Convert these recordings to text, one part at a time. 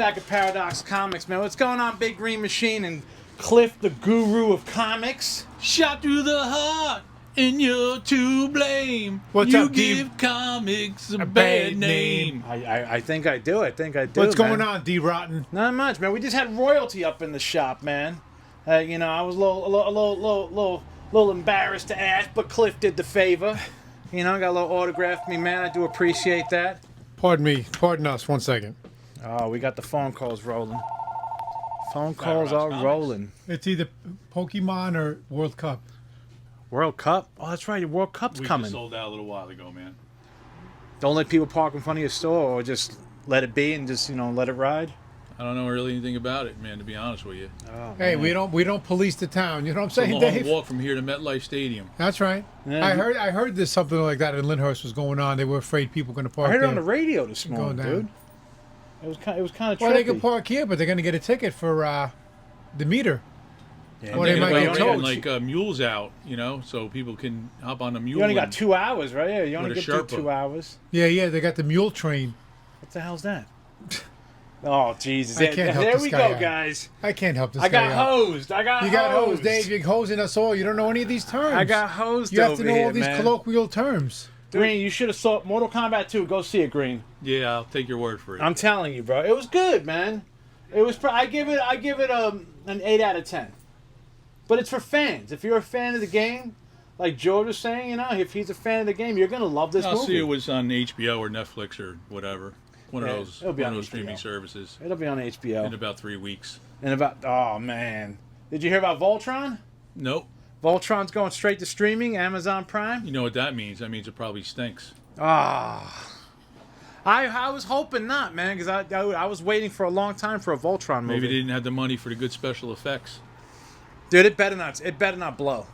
back at Paradox Comics, man. What's going on, Big Green Machine and Kliff, the guru of comics? Shot through the heart, and you're to blame. What's you up, Dee? give comics a bad name. I think I do. I think I do. What's man. going on, Dee Rotten? Not much, man. We just had royalty up in the shop, man. You know, I was a little embarrassed to ask, but Kliff did the favor. You know, got a little autograph from me, man. I do appreciate that. Pardon us, 1 second. Oh, we got the phone calls rolling. Phone calls are rolling. It's either Pokemon or World Cup. World Cup? Oh, that's right. The World Cup's We coming. just sold out a little while ago, man. Don't let people park in front of your store, or just let it be and just, you know, let it ride. I don't know really anything about it, man, to be honest with you. Oh, Hey, man. we don't police the town. You know what I'm It's a saying, long Dave? walk from here to MetLife Stadium. That's right. Yeah, I heard there's something like that in Lyndhurst was going on. They were afraid people were going to park I heard it there. on the radio this morning, Going down. dude. It was kind of trippy. Well, they can park here, but they're going to get a ticket for the meter. Yeah, Well, they They're might gonna get be towed. getting, like mules out, you know, so people can hop on a mule. you only got and- 2 hours, right? Yeah, you only With a get through Sherpa. 2 hours. Yeah, they got the mule train. What the hell's that? Oh, Jesus. I can't help There this we guy go, out. guys. I can't help this I guy got out. hosed. I got You got hosed, Dave. You're hosing us all. You don't know any of these terms. I got hosed You have over to know here, all these man. colloquial terms. Green, you should have saw Mortal Kombat 2. Go see it, Green. Yeah, I'll take your word for it. I'm telling you, bro. It was good, man. It was. I give it an 8 out of 10. But it's for fans. If you're a fan of the game, like George was saying, you know, if he's a fan of the game, you're gonna love this I'll movie. see it was on HBO or Netflix or whatever. One Yeah, of those it'll be on HBO. streaming services It'll be on in HBO. about 3 weeks. And about oh man, did you hear about Voltron? Nope. Voltron's going straight to streaming, Amazon Prime. You know what that means? That means it probably stinks. Ah, I was hoping not, man, because I was waiting for a long time for a Voltron movie. Maybe they didn't have the money for the good special effects. Dude, it better not. It better not blow.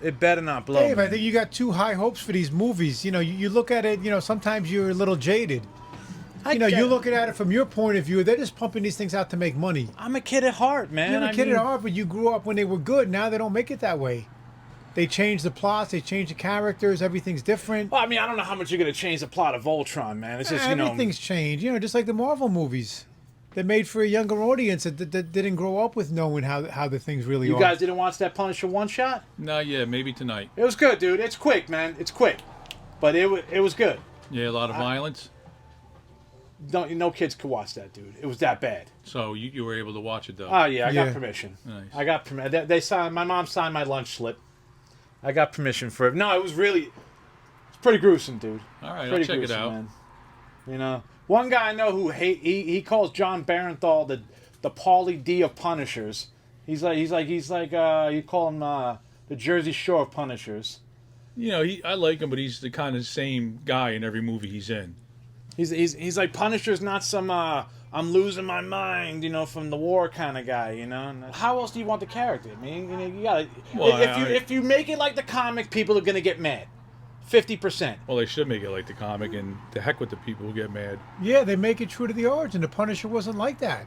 It better not blow. Dave, man. I think you got too high hopes for these movies. You know, you look at it, you know, sometimes you're a little jaded. You know, you're looking at it from your point of view. They're just pumping these things out to make money. I'm a kid at heart, man. You're a I kid mean, at heart, but you grew up when they were good. Now they don't make it that way. They change the plots, they change the characters, everything's different. Well, I mean, I don't know how much you're gonna change the plot of Voltron, man. It's just, you know, Everything's changed. You know, just like the Marvel movies. They're made for a younger audience that didn't grow up with knowing how the things really you are. guys didn't watch that Punisher one shot? Not yet. Maybe tonight. It was good, dude. It's quick, man. It's quick, but it was good. Yeah, a lot of violence. No kids could watch that, dude. It was that bad. So you were able to watch it though. Oh yeah, I got Yeah. permission. Nice. I got permission. They signed. My mom signed my lunch slip. I got permission for it. No, it was really. It's pretty gruesome, dude. All right, Pretty I'll check it gruesome, out. man. You know, one guy I know who he calls John Barenthal the Pauly D of Punishers. He's like you call him the Jersey Shore of Punishers. You know, I like him, but he's the kind of same guy in every movie he's in. He's like Punisher's not some I'm losing my mind, you know, from the war kind of guy, you know. And how else do you want the character? I mean, you know, you gotta. Well, if you make it like the comic, people are gonna get mad. 50%. Well, they should make it like the comic, and the heck with the people who get mad. Yeah, they make it true to the origin. The Punisher wasn't like that.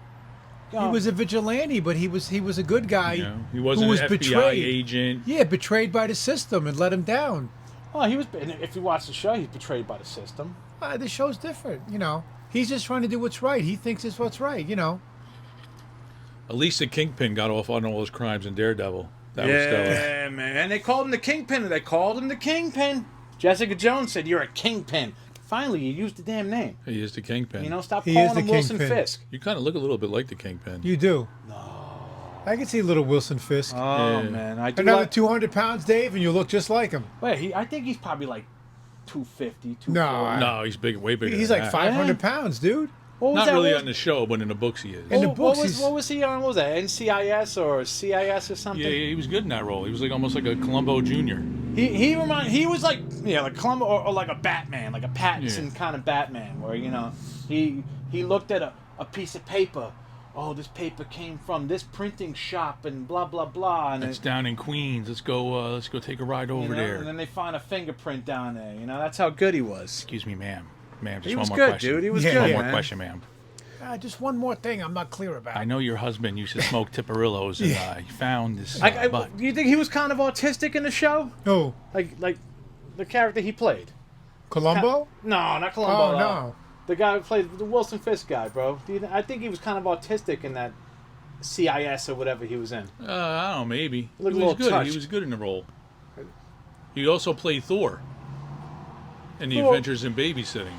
He was a vigilante, but he was a good guy. You know, he wasn't who was an FBI betrayed. agent. Yeah, betrayed by the system and let him down. Well, he was. If you watch the show, he's betrayed by the system. The show's different, you know. He's just trying to do what's right. He thinks it's what's right, you know. At least the Kingpin got off on all those crimes in Daredevil. That was stellar. Yeah, man. And they called him the Kingpin. They called him the Kingpin. Jessica Jones said, "You're a Kingpin." Finally, you used the damn name. He is the Kingpin. You know, stop He calling is the him Wilson Kingpin. Fisk. You kind of look a little bit like the Kingpin. You do. No. I can see little Wilson Fisk. Oh Yeah. man, I do. Another Like, 200 pounds, Dave, and you look just like him. wait, I think he's probably like 250, 240. No, No, he's big, way bigger. He's than like that. 500 pounds, dude. What was Not that? really What on the show, but in the books he is. In the what books, was, he's- what was he on? What was that? NCIS or CIS or something? Yeah, he was good in that role. He was like almost like a Columbo Jr. He was like like Columbo or like a Batman, like a Pattinson kind of Batman, where you know he looked at a piece of paper. Oh, this paper came from this printing shop and blah blah blah, and It's down in Queens. Let's go take a ride over there. And then they find a fingerprint down there. You know, that's how good he was. Excuse me, ma'am. Ma'am, just He one was more good, question. dude. He was Yeah, good. One more man. question, ma'am. Just one more thing I'm not clear about. I know your husband used to smoke Tiparillos, and he found this butt. Do you think he was kind of autistic in the show? Oh, Like the character he played? Columbo? No, not Columbo. Oh, no. The guy who played the Wilson Fisk guy, bro. I think he was kind of autistic in that CIS or whatever he was in. I don't know, maybe. He Looked a was little good. touched. He was good in the role. He also played Thor in The Thor. Adventures in Babysitting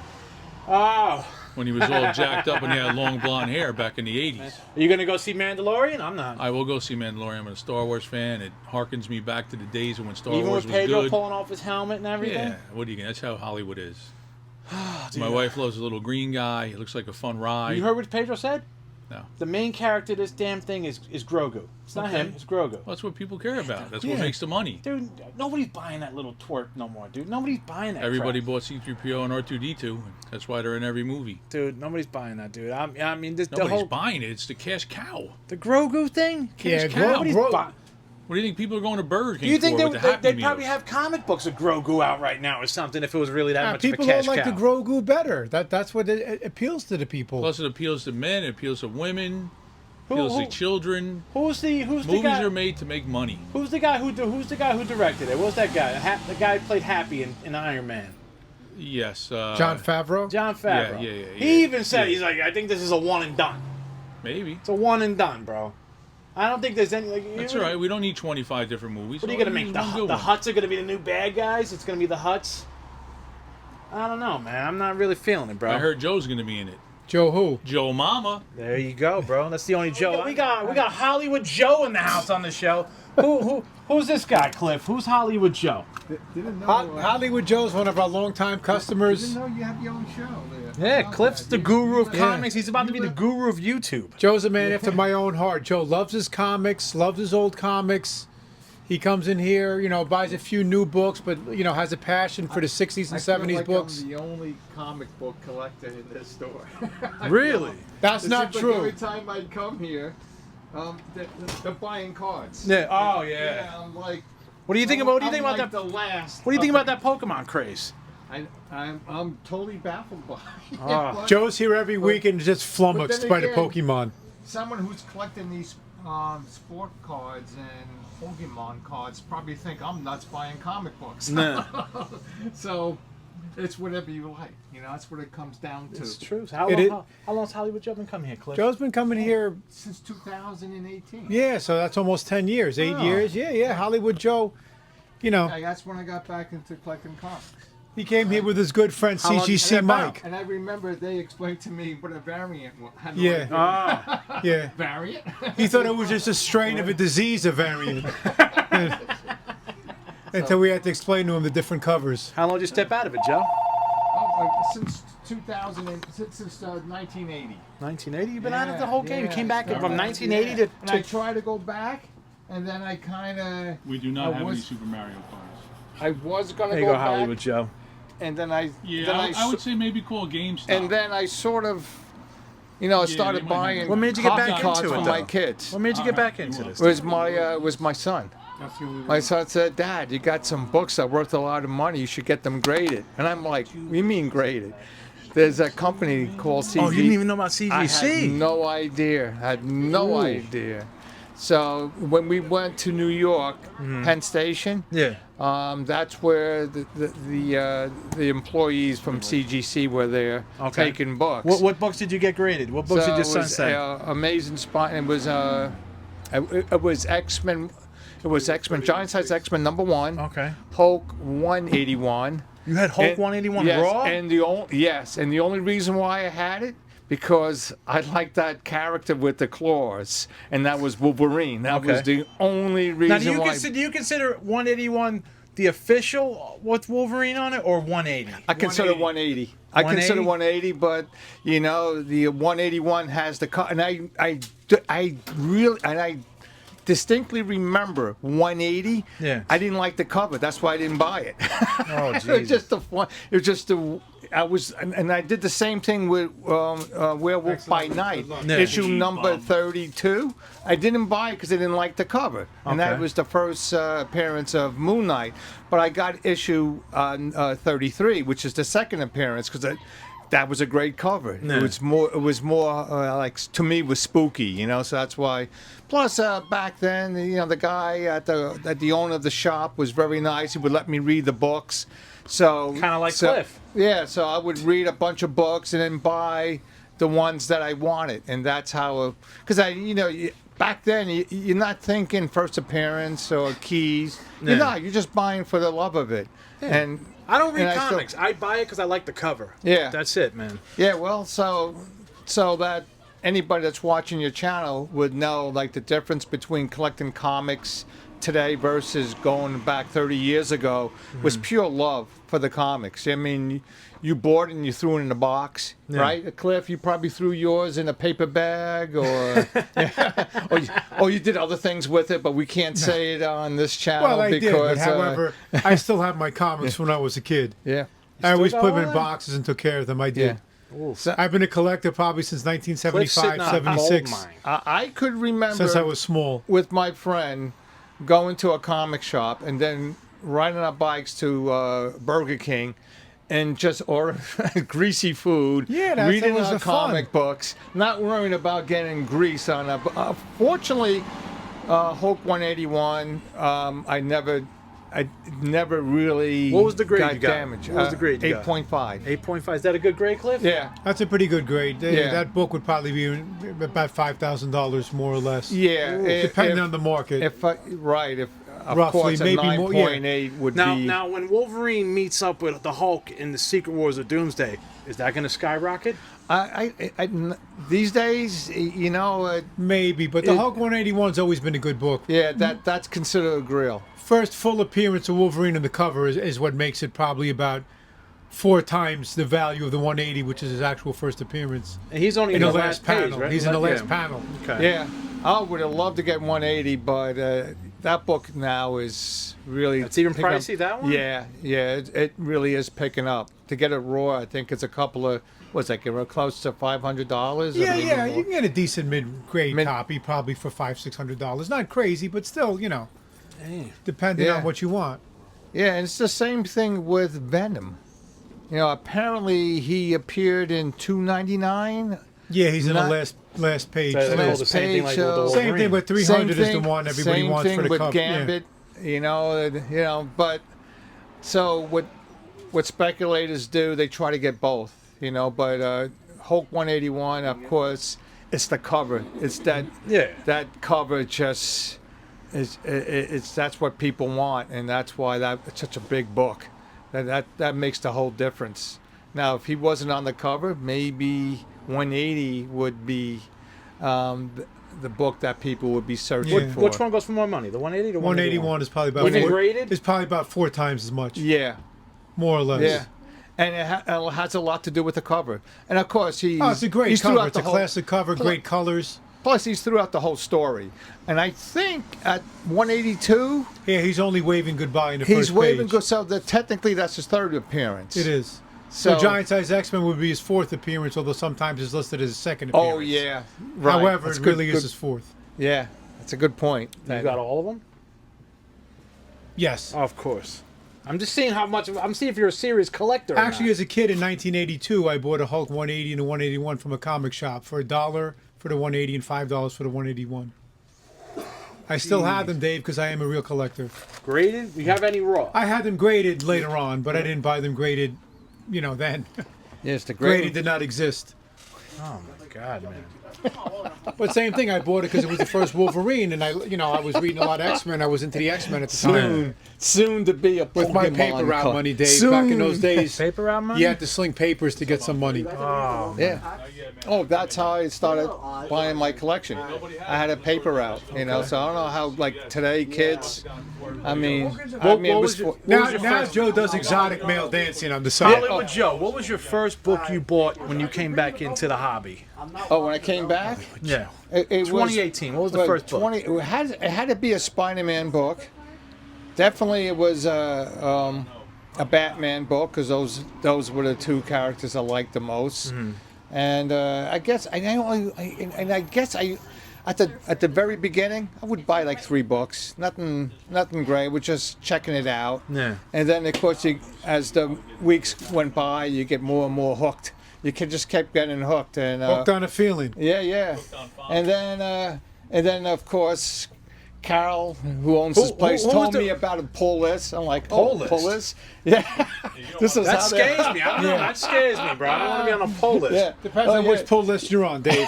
Oh. when he was all jacked up and he had long blonde hair back in the 80s. Are you going to go see Mandalorian? I'm not. I will go see Mandalorian. I'm a Star Wars fan. It harkens me back to the days when Star Even Wars with was Pedro good. pulling off his helmet and everything? Yeah, what are you gonna? That's how Hollywood is. Dude, My wife loves a little green guy. He looks like a fun ride. You heard what Pedro said? No. The main character of this damn thing is Grogu. It's not Okay. him, it's Grogu. Well, that's what people care about. That's what Yeah. makes the money. Dude, nobody's buying that little twerp no more, dude. Nobody's buying that Everybody crap. bought C-3PO and R2-D2. That's why they're in every movie. Dude, nobody's buying that, dude. I mean, the Nobody's whole... buying it. It's the cash cow. The Grogu thing? Yeah, cow. Nobody's Gro- buying... What do you think people are going to Burger King Do you think for with the Happy they'd Meals? probably have comic books of Grogu out right now or something if it was really that much People of a cash don't like cow? the Grogu better. That's what it appeals to the people. Plus, it appeals to men. It appeals to women. Who- Appeals who- to children. Who's the Movies guy? are made to make money. Who's the guy who directed it? What's that guy? The guy who played Happy in Iron Man. Yes. John Favreau. John Favreau. Yeah. He even said Yeah. he's like, I think this is a one and done. Maybe. It's a one and done, bro. I don't think there's any. Like, That's all right. We don't need 25 different movies. What are you All gonna we make? need is one good The one. Hutts are gonna be the new bad guys. It's gonna be the Hutts. I don't know, man. I'm not really feeling it, bro. I heard Joe's going to be in it. Joe who? Joe Mama. There you go, bro. That's the only Joe. We got Hollywood Joe in the house on the show. Who's this guy, Kliff? Who's Hollywood Joe? Didn't know. Hollywood Joe's one of our longtime customers. Didn't know you have your own show there. Yeah, Cliff's the guru of Yeah. comics. He's about to be the guru of YouTube. Joe's a man after my own heart. Joe loves his comics, loves his old comics. He comes in here, buys a few new books, but has a passion for the 60s and I feel 70s like books. I'm the only comic book collector in this store. Really? That's It not seems like true. every time I come here, they're buying cards. Yeah. Oh Yeah, I'm like. What do you think about? What do you think I'm about like that? The last. What do you think about that Pokemon craze? I'm totally baffled by it. Ah. But Joe's here every week and just flummoxed then by the again- Pokemon. someone who's collecting these sport cards and Pokemon cards probably think I'm nuts buying comic books. Nah, So it's whatever you like. That's what it comes down to. it's true. So how It is- long's Hollywood Joe been coming here, Cliff? Joe's been coming here, Since 2018. yeah, so that's almost 10 years, 8 Oh. years. Yeah, Hollywood Joe, Yeah, that's when I got back into collecting comics. he came here with his good friend How long CGC has that been? Mike. And I remember they explained to me what a variant was. How do Yeah. I Ah, Yeah. variant? He thought it was just a strain of a disease, a variant. Until we had to explain to him the different covers. how long did you step out of it, Joe? Since 1980. 1980. You've been out of Yeah, the whole game. You yeah. came back Yeah. from 1980 to. And I try to go back, and then I kind of. We do not I have any was- Super Mario cards. I was gonna There you go, go, Hollywood back, Joe. and then I. Yeah, then I would say maybe call GameStop. And then I sort of, started you might buying. have- What made you get hockey back cards into it, for though? my kids. What made you get back into this? Was my son. That's the only My son said, "Dad, you got some books that are worth a lot of money. You should get them graded." And I'm like, "What do you mean graded?" There's a company called CG. Oh, you didn't even know about I had CGC. no idea. Had no Ooh. idea. So when we went to New York, Penn Station, Yeah. that's where the employees from CGC were there Okay. taking books. What books did you get graded? What books So did your it son was, say? Amazing spot. It was X-Men. It was X-Men. Giant Size X-Men #1. Okay. Hulk 181. You had Hulk And- 181 yes, Raw? And the only reason why I had it because I liked that character with the claws, and that was Wolverine. That was Okay. the only Now, reason why. do you consider 181 the official with Wolverine on it, or 180? I consider 180. I consider 180, but the 181 has the cut, and I distinctly remember 180. Yeah. I didn't like the cover. That's why I didn't buy it. Oh, It was Jesus. just the fun. It was just the. I was, and I did the same thing with Werewolf by Night, Yeah. issue number 32. I didn't buy it because I didn't like the cover, and that Okay. was the first appearance of Moon Knight. But I got issue 33, which is the second appearance, because that was a great cover. Yeah. It was more like, to me, was spooky, you know. So that's why. Plus, back then, you know, the guy at the owner of the shop was very nice. He would let me read the books. So Kind of like Kliff. Yeah, so I would read a bunch of books and then buy the ones that I wanted, and that's how. Because back then you're not thinking first appearance or keys. Yeah. You're not. You're just buying for the love of it. And I don't read and I still- comics. I buy it because I like the cover. Yeah. That's it, man. Yeah, well, so that anybody that's watching your channel would know, like, the difference between collecting comics today versus going back 30 years ago was pure love for the comics. I mean, you bought it and you threw it in a box, right? Kliff, you probably threw yours in a paper bag, or or you did other things with it, but we can't say it on this channel Well, I did, because. but however, I still have my comics when I was a kid. Yeah. I always got put them all in that? boxes and took care of them. I did. Yeah. So I've been a collector probably since Kliff's 1975, sitting on a gold 76, mine. I could remember since I was small. with my friend going to a comic shop and then riding our bikes to Burger King and just ordering greasy food, Yeah, that reading was our the fun. comic books, not worrying about getting grease on it. Fortunately, Hulk 181, I never really What was the grade got you got? damaged. What was the grade you got? 8.5. 8.5. Is that a good grade, Kliff? Yeah. That's a pretty good grade. Yeah. That book would probably be about $5,000 more or less. Yeah. Depending on the market. If of Roughly, course, a maybe more, yeah. 9.8 would Now, be. now, when Wolverine meets up with the Hulk in the Secret Wars of Doomsday, is that going to skyrocket? These days, you know, Maybe, but the Hulk 181's always been a good book. yeah, that's considered a grill. First full appearance of Wolverine in the cover is what makes it probably about 4 times the value of the 180, which is his actual first appearance. And he's only In in the the last page, panel. right? He's in the last Yeah. panel. Okay. Yeah, I would have loved to get 180, but that book now is really. It's even picking up- pricey, that one? Yeah, it really is picking up. To get it raw, I think it's a couple of close to $500. Yeah, maybe yeah, more. you can get a decent mid-grade Mid- copy probably for $500-600. Not crazy, but still, Damn. depending Yeah. on what you want. Yeah, and it's the same thing with Venom. You know, apparently he appeared in 299. Yeah, he's in Not- the last page. So too. it's the same thing like with the Same Same Wolverine. thing, but 300 Same is the one everybody same wants thing for the with cover. Yeah. Gambit. You know, but so what speculators do, they try to get both. You know, but Hulk 181, of course, it's the cover. It's that cover just it's that's what people want, and that's why it's such a big book. That makes the whole difference. Now, if he wasn't on the cover, maybe 180 would be the book that people would be searching Yeah. for. Which one goes for more money? The 180 or 181 is probably about Even 4, graded? It's probably about 4 times as much, Yeah, more or less. yeah. And it has a lot to do with the cover. And of course, It's a great he's cover. throughout It's a the whole- classic cover, great colors. Plus, he's throughout the whole story. And I think at 182, Yeah, he's only waving goodbye in the he's first waving page. good. So technically, that's his third appearance. It is. So So, Giant Size X-Men would be his 4th appearance, although sometimes it's listed as his 2nd appearance. oh yeah, right. However, That's it good- really good- is his 4th. Yeah, that's a good point. You got all of them? Yes. Of course. I'm just seeing how much. I'm seeing if you're a serious collector. or Actually, not. as a kid in 1982, I bought a Hulk 180 and a 181 from a comic shop for $1 for the 180 and $5 for the 181. I still have them, Dave, because I am a real collector. Graded? You have any raw? I had them graded later on, but I didn't buy them graded, then. Yes, the Graded did not exist. Oh my god, man. But same thing, I bought it because it was the first Wolverine, and I was reading a lot of X-Men. I was into the X-Men at the time. soon to be a With my Pokemon paper route card. money, Dave. Soon. Back in those days, Paper route money? you had to sling papers to get some money. Oh, Yeah. Oh, that's how I started buying my collection. I had a paper route, so I don't know how like today kids. I mean, What was your- Now Joe does exotic male dancing on the side. Hollywood Joe, what was your first book you bought when you came back into the hobby? oh, when I came back, Yeah. it was 2018. What was the first book? It had to be a Spider-Man book. Definitely, it was a Batman book because those were the two characters I liked the most. Mm-hmm. And I guess at the very beginning I would buy like 3 books, nothing great. We're just checking it out. Yeah. And then of course as the weeks went by, you get more and more hooked. you can just kept getting hooked and Hooked on a feeling. yeah. And then of course, Carol, who owns this place, who was told the- me about a pull list. I'm like, Pull pull list? Yeah. This is That how scares they. me. I don't know. That scares me, bro. I don't want to be on a poll list. Yeah. Depends on which pull list you're on, Dave.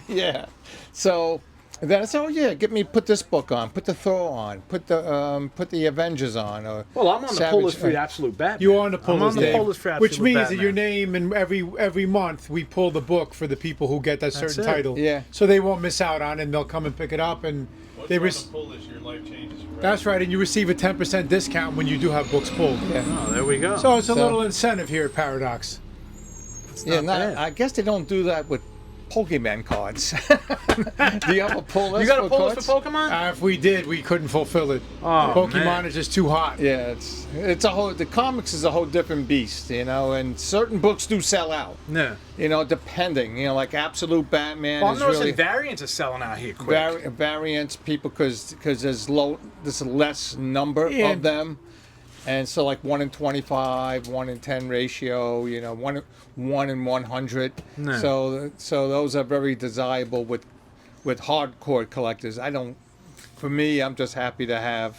Yeah. So then I said, oh yeah, put this book on, put the Thor on, put the Avengers on. Or Well, I'm on the Savage- poll list for the Absolute Batman. You are on the pull I'm on list, the Dave. poll list for Which Absolute means that your Batman. name and every month we pull the book for the people who get that certain it. title. Yeah. So they won't miss out on it and they'll come and pick it up and Once they you're on rec- the pull list, your life changes forever. That's right, and you receive a 10% discount when you do have books pulled. Yeah. Oh, there we go. So it's a So- little incentive here at Paradox. Yeah, not bad. I guess they don't do that with Pokemon cards. Do you have a pull list? you got a for poll cards? list for Pokemon? If we did, we couldn't fulfill it. Oh, Pokemon man. is just too hot. Yeah, it's a whole. The comics is a whole different beast, and certain books do sell out. No. Depending, like Absolute Batman Well, I'm is noticing really variants are selling out here quick. variants. People because there's less number Yeah. of them, and so like 1 in 25, 1 in 10 ratio. 1 in 100. No. So those are very desirable with hardcore collectors. For me, I'm just happy to have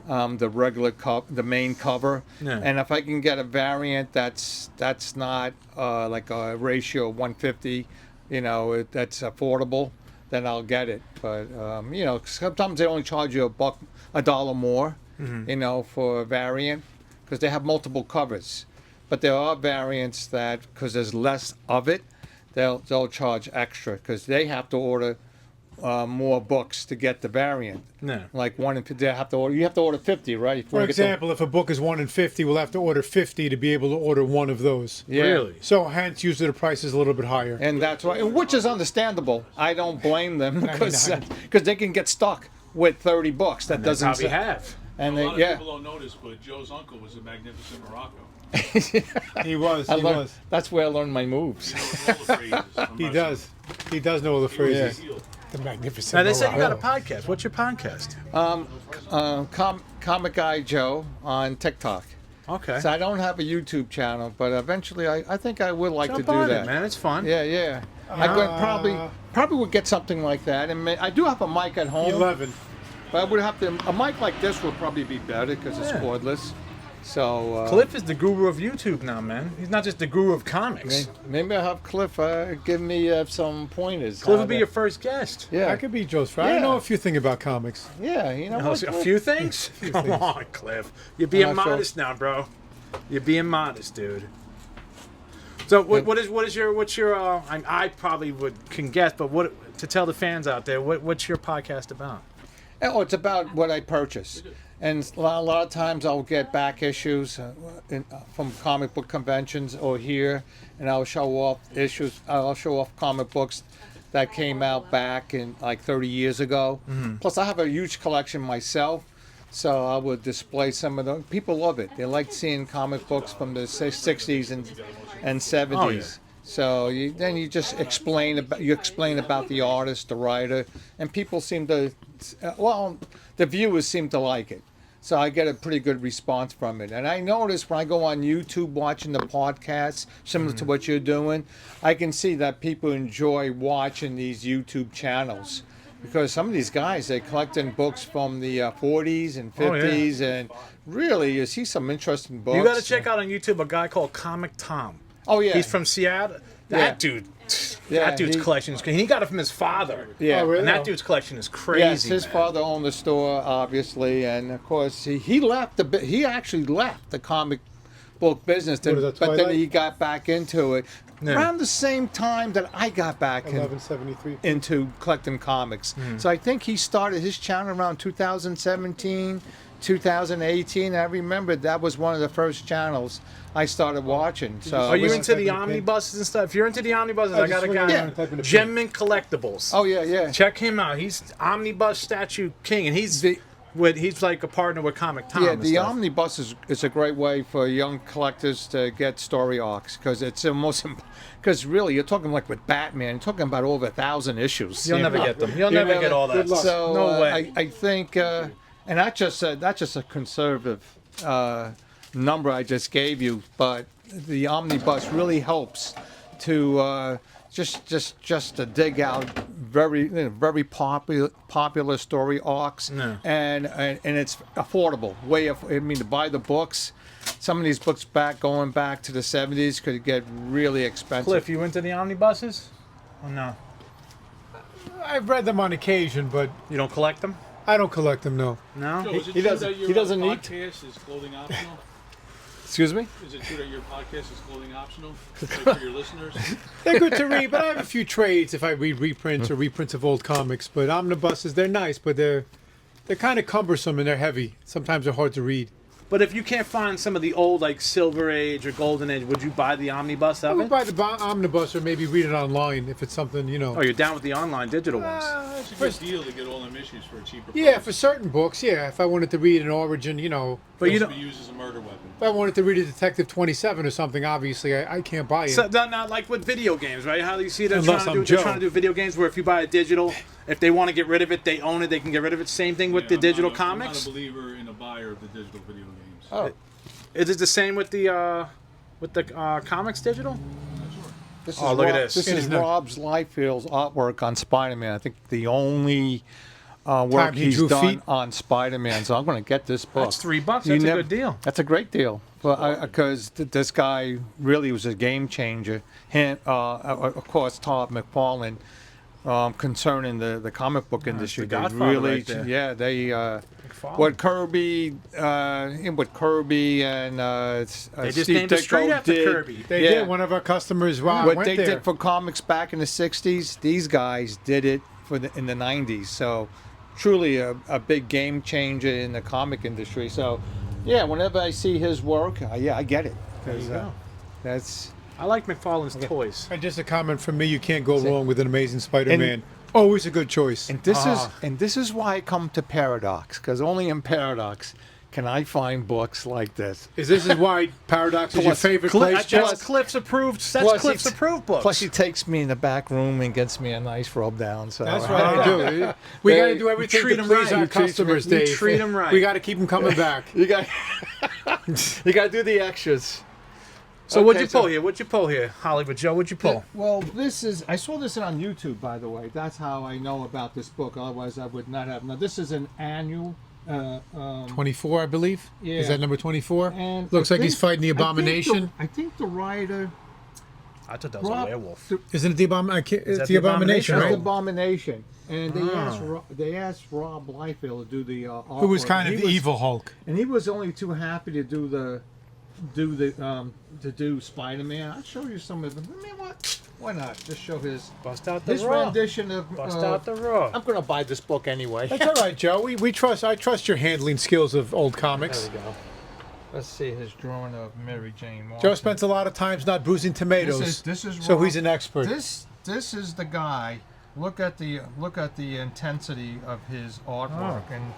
the regular the main cover, Yeah. and if I can get a variant that's not like a ratio of 150, that's affordable, then I'll get it. But sometimes they only charge you $1 more, for a variant because they have multiple covers. But there are variants that, because there's less of it, they'll charge extra because they have to order more books to get the variant. No. Like you have to order 50, right? For example, if a book is 1 in 50, we'll have to order 50 to be able to order one of those. Yeah. Really? So hence, usually the price is a little bit higher. And that's why, which is understandable. I don't blame them because I- they can get stuck with 30 books. That They doesn't. probably have. And A they, lot of yeah. people don't notice, but Joe's uncle was a magnificent Morocco. He was. I He learned- was. That's where I learned my moves. He knows all the phrases from He wrestling. does. He does know all the He was phrases. a heel. The magnificent. Now, they said you got a Morocco. podcast. What's your podcast? Comic Guy Joe on TikTok. Okay. So I don't have a YouTube channel, but eventually I think I would like Jump to do on that. it, man. It's fun. Yeah. I could probably would get something like that, and I do have a mic at home. 11. But I would have to. A mic like this would probably be better because it's Yeah. cordless. So Kliff is the guru of YouTube now, man. He's not just the guru of comics. maybe I'll have Kliff give me some pointers. Kliff how will be to- your first guest. Yeah. I could be Joe's friend. I Yeah. know a few things about comics. Yeah, you know Oh, what? a few things? Come on, Kliff. You're being I'm not sure. modest now, bro. You're being modest, dude. So what's your I probably can guess, but what to tell the fans out there, what's your podcast about? Oh, it's about what I purchase. And a lot of times I'll get back issues from comic book conventions or here, and I'll show off issues. I'll show off comic books that came out back in like 30 years ago. Plus, I have a huge collection myself, so I would display some of them. People love it. They like seeing comic books from the 60s and 70s. Oh, yeah. So then you just explain about the artist, the writer, and people seem to, the viewers seem to like it. So I get a pretty good response from it. And I notice when I go on YouTube watching the podcasts, similar to what you're doing, I can see that people enjoy watching these YouTube channels. Because some of these guys, they're collecting books from the 40s and 50s, and really, you see some interesting books. You got to check out on YouTube a guy called Comic Tom. Oh, yeah. He's from Seattle. That dude, Yeah, that dude's collection is crazy. He got it from his father. Yeah. Oh, really? And that dude's collection is crazy. Yes, his man. father owned the store, obviously, and of course he left he actually left the comic book business, What is that, but then Twilight? he got back into it Yeah. around the same time that I got back 1173. into collecting comics. So I think he started his channel around 2017, 2018. I remember that was one of the first channels I started watching. So Are you it was- into the type in omnibuses and stuff? If you're into the omnibuses, I just got a swing guy, around and type in the Gemman Collectibles. Oh yeah. Check him out. He's Omnibus Statue King, and he's like a partner with Comic Tom. Yeah, and the stuff. omnibus is a great way for young collectors to get story arcs because it's the most. Because really, you're talking like with Batman, you're talking about over 1,000 issues. You'll you never know? get them. You'll You never know, get all that. good luck. So No way. I think, and that's just a conservative number I just gave you, but the omnibus really helps to just to dig out very popular story arcs, Yeah. and it's affordable. I mean, to buy the books. Some of these books going back to the 70s could get really expensive. Kliff, you into the omnibuses? Or no? I've read them on occasion, but You don't collect them? I don't collect them. No. No? He doesn't need to. Podcast is clothing optional. Excuse me? Is it true that your podcast is clothing optional for your listeners? They're good to read, but I have a few trades if I read reprints or reprints of old comics. But omnibuses, they're nice, but they're kind of cumbersome and they're heavy. Sometimes they're hard to read. But if you can't find some of the old, like, Silver Age or Golden Age, would you buy the omnibus I of would it? buy the omnibus or maybe read it online if it's something, you know. Oh, you're down with the online digital ones. It's a good deal to get all them issues for a cheaper price. Yeah, for certain books, yeah. If I wanted to read an origin, you know. But you It don't... be used as a murder weapon. If I wanted to read a Detective 27 or something, obviously I can't buy it. So, not like with video games, right? How you see they're Unless trying I'm to do, Joe. they're trying to do video games where if you buy a digital, if they want to get rid of it, they own it, they can get rid of it. Same thing with the digital comics. I'm not a believer in a buyer of the digital video games. Oh, Is it the same with the comics digital? this Oh, look at this. This It is is not- Rob's Liefeld's artwork on Spider-Man. I think the only work he he's drew done feet. on Spider-Man. So I'm going to get this book. That's $3. You That's a never- good deal. That's a great deal. Because this guy really was a game changer. Him, of course, Todd McFarlane, concerning the comic book industry. the They Godfather really, right there. yeah, they. McFarlane. What Kirby and They just Steve named a street Ditko after did, Kirby. They yeah. did. One of our customers What went they there. did for comics back in the '60s, these guys did it in the '90s. So, truly a big game changer in the comic industry. So, yeah, whenever I see his work, I get it. There you go. That's I like McFarlane's toys. And just a comment from me: you can't go See- wrong with an Amazing Spider-Man. Always a good choice. and this is why I come to Paradox, because only in Paradox can I find books like this. This is why Paradox is your Plus- favorite Cliff- place, That's Jeff? plus- Cliff's approved. That's Plus Cliff's he- approved books. Plus, he takes me in the back room and gets me a nice rub down. So That's right, I do. We Hey, got to do everything treat to 'em please right. our You treat 'em- customers, you Dave. treat 'em right. We got to keep them coming back. you got you got to do the extras. So what'd Okay, you pull here? What'd you pull here, Hollywood Joe? What'd you pull? Well, I saw this on YouTube, by the way. That's how I know about this book. Otherwise, I would not have. Now, this is an annual. 24, I believe. Yeah. Is that number 24? And Looks I like he's think- fighting the Abomination. I think the writer. I thought that was Rob- a werewolf. Isn't it the Abomination? It's that the the Abomination, Abomination? It's right? the Abomination, and Ah. they asked Rob Liefeld to do the artwork. Who was kind of And the he was- evil Hulk. and he was only too happy to do Spider-Man. I'll show you some of them. I mean, what? Why not? Just show his Bust out the his raw. rendition of. Bust out the raw. I'm gonna buy this book anyway. That's all right, Joe. We trust. I trust your handling skills of old comics. There we go. Let's see his drawing of Mary Jane Watson. Joe spends a lot of times not bruising tomatoes, This is so Rob- he's an expert. This is the guy. Look at the intensity of his artwork, and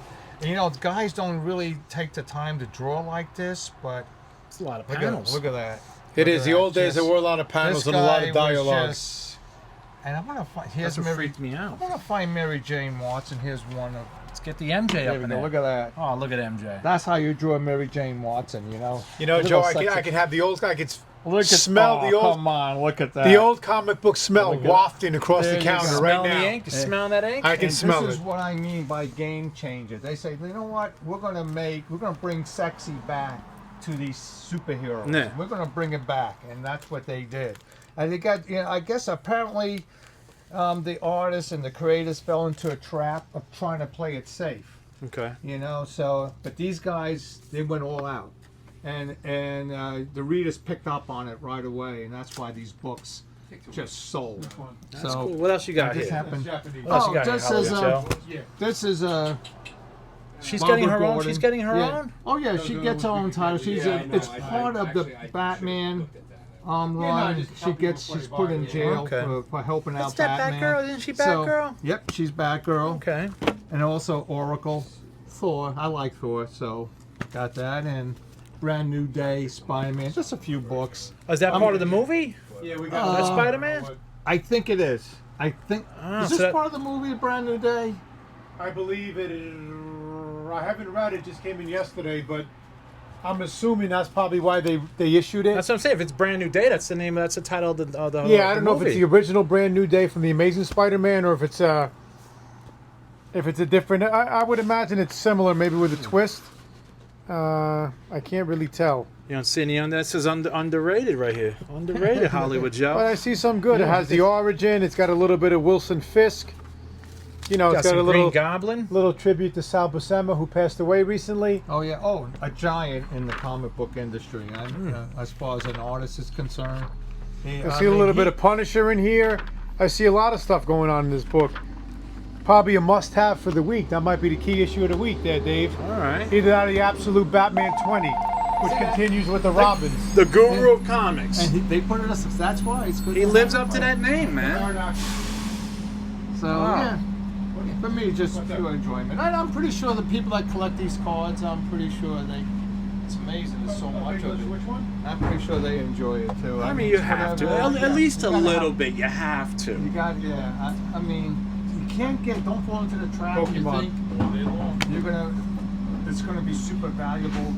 you know guys don't really take the time to draw like this, but It's a lot of look panels. at that. It Look is at the that. old days. Just- There were a lot of panels this and a lot guy of was dialogue. just- and I'm gonna find. That's Here's what Mary. freaked me out. I'm gonna find Mary Jane Watson. Here's one of. Let's get the MJ There up we in go. there. Look at that. Oh, look at MJ. That's how you draw Mary Jane Watson. You know. You know, A Joe, little I sexy- could have the old. I could Look at smell the old. Come on, look at that. The old comic book smell Look at- wafting across There the you counter go. right Smell the now. ink? You smelling that ink? I can And smell this is it. what I mean by game changer. They say, you know what? We're gonna bring sexy back to these superheroes. Yeah. We're gonna bring it back, and that's what they did. And they got, I guess apparently, the artists and the creators fell into a trap of trying to play it safe. Okay. So but these guys, they went all out, and the readers picked up on it right away, and that's why these books just sold. That's cool. What else you got This here? happened. What else you Oh, got here, this is Hollywood Joe? this is She's Barbara getting her own. Gordon. She's getting her Yeah. own. Oh yeah, she gets her own title. She's it's part of the Batman run. She's put in jail Okay. for helping out That's that Batman. Batgirl. Isn't she So, Batgirl? yep, she's Batgirl. Okay. And also Oracle, Thor. I like Thor, so got that. And Brand New Day, Spider-Man. Just a few books. Is that part of the movie? Yeah, we That's Spider-Man? I think it is. I think Ah, is so this that- part of the movie Brand New Day? I believe it is. I haven't read it. Just came in yesterday, but I'm assuming that's probably why they issued it. That's what I'm saying. If it's Brand New Day, that's the name. That's the title of the Yeah, I don't know if movie. it's the original Brand New Day from the Amazing Spider-Man or if it's a different. I would imagine it's similar, maybe with a twist. I can't really tell. You don't see any on that. It says underrated right here. Underrated Hollywood Joe. But I see some good. It has the origin. It's got a little bit of Wilson Fisk. You know, it's got some a little Green Goblin. little tribute to Sal Buscema, who passed away recently. Oh yeah. Oh, a giant in the comic book industry. As far as an artist is concerned. I see a little bit of Punisher in here. I see a lot of stuff going on in this book. Probably a must-have for the week. That might be the key issue of the week there, Dave. All right. Either that or the Absolute Batman 20, which continues with the Robins. The guru of comics. And they put it as that's why it's good. He lives up to that name, man. So yeah, for me, just pure enjoyment. And I'm pretty sure the people that collect these cards, I'm pretty sure it's amazing. There's so much of it. Which one? I'm pretty sure they enjoy it too. I mean, you have to. At least a little bit. You have to. You got, yeah. I mean, you can't don't fall into the trap. Pokemon. You think it's gonna be super valuable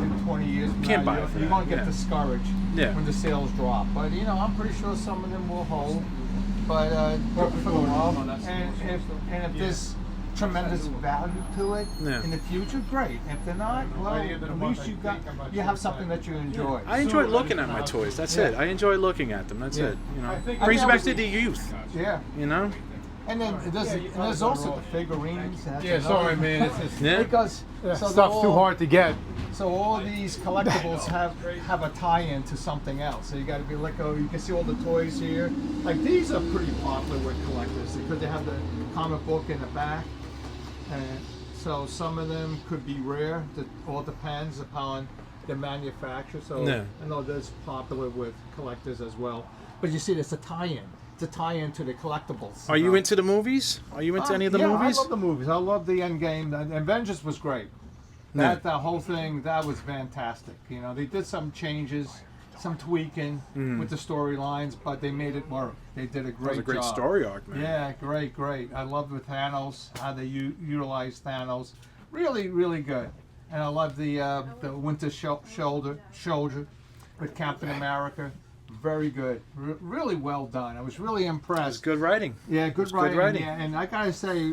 in 20 years. Can't buy it for You're that, gonna get yeah. discouraged when the sales drop. But I'm pretty sure some of them will hold. But for the while, and if there's tremendous value to it in the future, great. If they're not, well, at least you have something that you enjoy. I enjoy looking at my toys. That's it. I enjoy looking at them. That's it. You know, brings that back was- to the youth. Yeah. You know. And then there's also the figurines. That's Yeah, another- sorry, man. It's Yeah. Because so stuff's too hard to get. So all these collectibles have a tie-in to something else. So you got to be like, you can see all the toys here. Like these are pretty popular with collectors because they have the comic book in the back, and so some of them could be rare. It all depends upon the manufacturer. So I know that's popular with collectors as well. But you see, it's a tie-in. It's a tie-in to the collectibles. Are you into the movies? Are you into any of the movies? I love the movies. I love the Endgame. Avengers was great. The whole thing, that was fantastic. They did some changes, some tweaking with the storylines, but they made it work. They did a great job. That was a great story arc, man. Yeah, great. I love with Thanos, how they utilized Thanos. Really, really good. And I love the Winter Soldier with Captain America. Very good. Really well done. I was really impressed. It's good writing. Yeah, good writing. Good writing. Yeah, and I gotta say,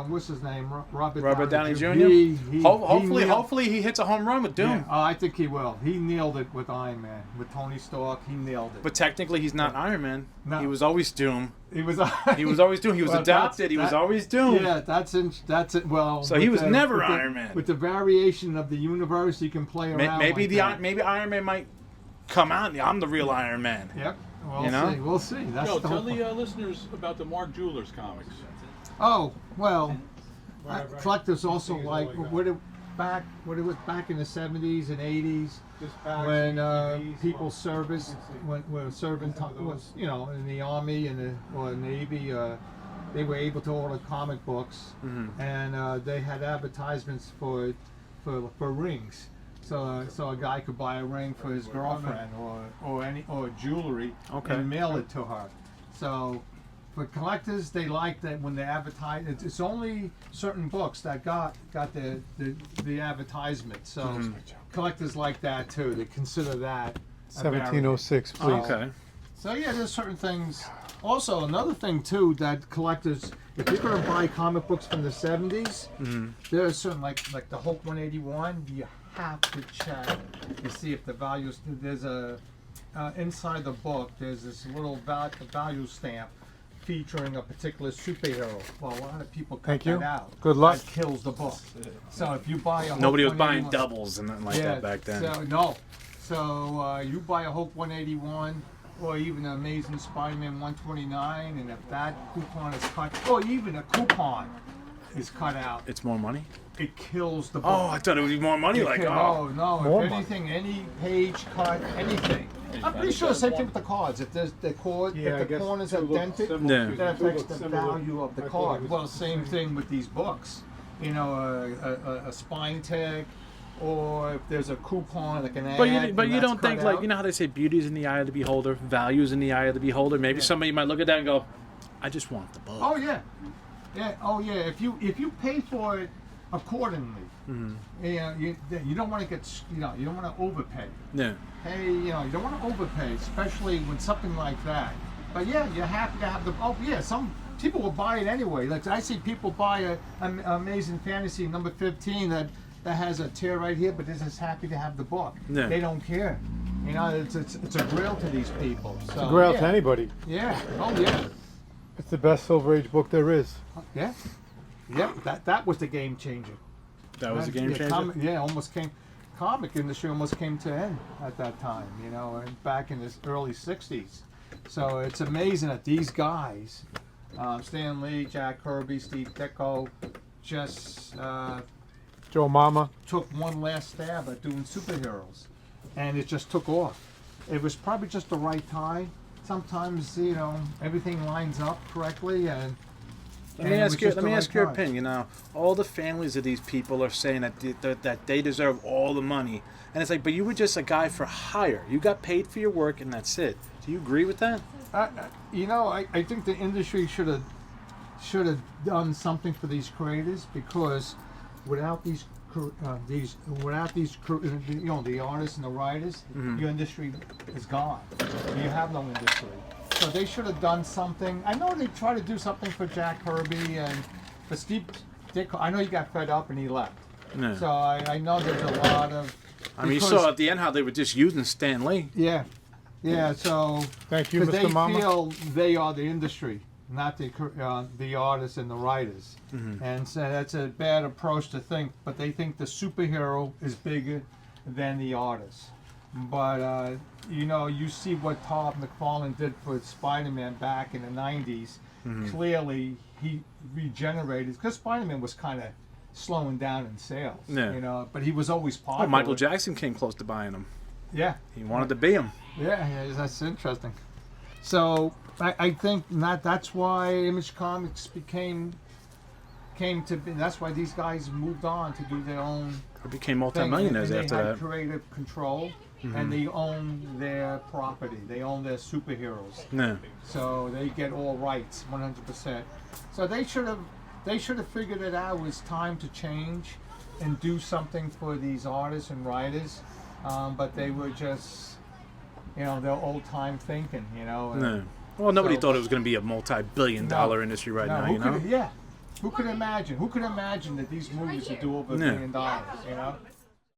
what's his name? Robert Downey Jr. Hopefully he hits a home run with Doom. Yeah, I think he will. He nailed it with Iron Man. With Tony Stark, he nailed it. But technically, he's not Iron Man. No. He was always Doom. He was. He was always Doom. He was adopted. He was always Doom. Yeah, that's it. Well, so he was never Iron Man. With the variation of the universe, you can play around. Maybe Iron Man might come out. I'm the real Iron Man. Yep. We'll see. That's Joe, the tell whole the listeners about the Mark Jewelers comics. Oh well, collectors also like what it was back in the 70s and 80s when people serviced when serving was in the army and or Navy. They were able to order comic books, and they had advertisements for rings. So a guy could buy a ring for his girlfriend or jewelry and mail it to her. So for collectors, they like that when they advertise. It's only certain books that got the advertisement. So collectors like that too. They consider that 1706, please. Okay. So yeah, there's certain things. Also, another thing too that collectors, if you're going to buy comic books from the 70s, there are certain like the Hulk 181. You have to check and see if the values. There's a inside the book. There's this little value stamp featuring a particular superhero. Well, a lot of people cut that out. Good luck. That kills the book. So if you buy a Nobody was Hulk buying 181 doubles and nothing like that back then. So, no. So you buy a Hulk 181 or even an Amazing Spider-Man 129, and if that coupon is cut, or even a coupon is cut out, It's more money? it kills the book. Oh, I thought it would be more money. No. More If money. anything, any page cut, anything. I'm pretty sure the same thing with the cards. If there's the cord, Yeah, I if the guess corners two are look dented, similar. Yeah. that affects the Similar. value of the card. Well, same thing with these books. A spine tag, or if there's a coupon like an ad. But you and don't that's think cut like out. you know how they say beauty is in the eye of the beholder, value is in the eye of the beholder. Maybe somebody might look at that and go, "I just want the book." Oh yeah. Oh yeah. If you pay for it accordingly. You don't want to get, you don't want to overpay. Yeah. Hey, you don't want to overpay, especially with something like that. But yeah, you're happy to have the. Oh yeah, some people will buy it anyway. Like I see people buy a Amazing Fantasy number 15 that has a tear right here, but they're just happy to have the book. Yeah. They don't care. It's a grail to these people. So, It's a grail to anybody. Yeah. Oh yeah. It's the best Silver Age book there is. Yeah. Yeah. That was the game changer. That was a game changer. Almost came. Comic industry almost came to end at that time. And back in the early '60s. So it's amazing that these guys, Stan Lee, Jack Kirby, Steve Ditko, just Joe Mama. took one last stab at doing superheroes, and it just took off. It was probably just the right time. Sometimes everything lines up correctly, and let me ask your opinion. All the families of these people are saying that they deserve all the money, and it's like, but you were just a guy for hire. You got paid for your work, and that's it. Do you agree with that? I think the industry should have done something for these creators, because without the artists and the writers, your industry is gone. You have no industry. So they should have done something. I know they tried to do something for Jack Kirby and for Steve Ditko. I know he got fed up and he left. Yeah. So I know there's a lot of. I mean, you saw at the end how they were just using Stan Lee. Yeah. Yeah. So. Thank you, Mr. Mr. Mama. They feel they are the industry, not the artists and the writers. And so that's a bad approach to think. But they think the superhero is bigger than the artist. But you see what Todd McFarlane did for Spider-Man back in the '90s. Clearly, he regenerated, because Spider-Man was kind of slowing down in sales. Yeah. But he was always popular. Oh, Michael Jackson came close to buying him. Yeah. He wanted to be him. Yeah, that's interesting. So I think that's why Image Comics came to be. That's why these guys moved on to do their own. They became multimillionaires thing. after They had that. creative control, and they own their property. They own their superheroes. Yeah. So they get all rights, 100%. So they should have figured it out. It was time to change and do something for these artists and writers. But they were just, their old time thinking, No. Well, nobody thought it was going to be a multi-billion-dollar industry right now. Who could imagine? Who could imagine that these movies would do over $1 billion?